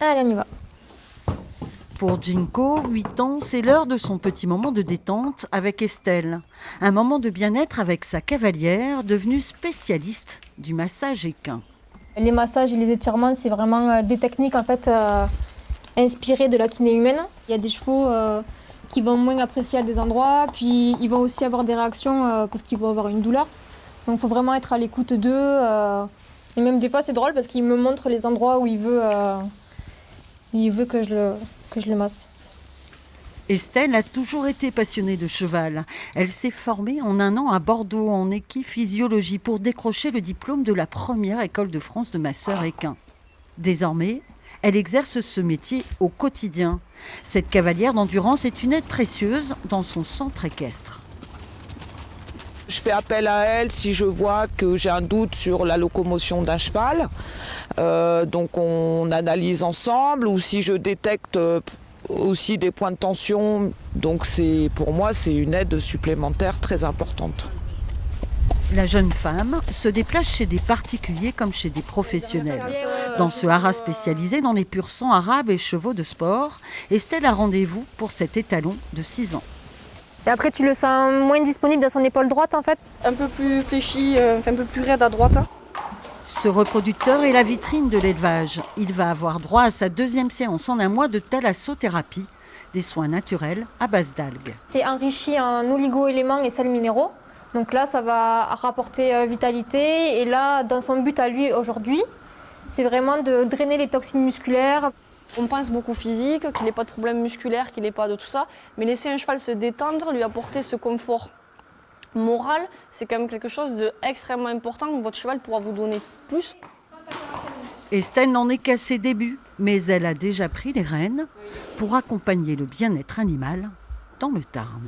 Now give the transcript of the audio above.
Allez, on y va. Pour Ginko, 8 ans, c'est l'heure de son petit moment de détente avec Estelle. Un moment de bien-être avec sa cavalière, devenue spécialiste du massage équin. Les massages et les étirements, c'est vraiment des techniques en fait inspirées de la kiné humaine. Il y a des chevaux qui vont moins apprécier à des endroits, puis ils vont aussi avoir des réactions parce qu'ils vont avoir une douleur. Donc il faut vraiment être à l'écoute d'eux. Et même des fois, c'est drôle parce qu'il me montre les endroits où il veut que je le masse. Estelle a toujours été passionnée de cheval. Elle s'est formée en 1 an à Bordeaux en équiphysiologie pour décrocher le diplôme de la première école de France de masseur équin. Désormais, elle exerce ce métier au quotidien. Cette cavalière d'endurance est une aide précieuse dans son centre équestre. Je fais appel à elle si je vois que j'ai un doute sur la locomotion d'un cheval. Donc on analyse ensemble, ou si je détecte aussi des points de tension. Donc pour moi, c'est une aide supplémentaire très importante. La jeune femme se déplace chez des particuliers comme chez des professionnels. Dans ce haras spécialisé dans les pur sang arabes et chevaux de sport, Estelle a rendez-vous pour cet étalon de 6 ans. Et après, tu le sens moins disponible dans son épaule droite en fait. Un peu plus fléchi, un peu plus raide à droite. Ce reproducteur est la vitrine de l'élevage. Il va avoir droit à sa 2e séance en 1 mois de thalassothérapie, des soins naturels à base d'algues. C'est enrichi en oligo-éléments et sels minéraux. Donc là, ça va rapporter vitalité. Et là, dans son but à lui aujourd'hui, c'est vraiment de drainer les toxines musculaires. On pense beaucoup physique, qu'il n'ait pas de problème musculaire, qu'il n'ait pas de tout ça. Mais laisser un cheval se détendre, lui apporter ce confort moral, c'est quand même quelque chose d'extrêmement important. Votre cheval pourra vous donner plus. Estelle n'en est qu'à ses débuts, mais elle a déjà pris les rênes pour accompagner le bien-être animal dans le Tarn.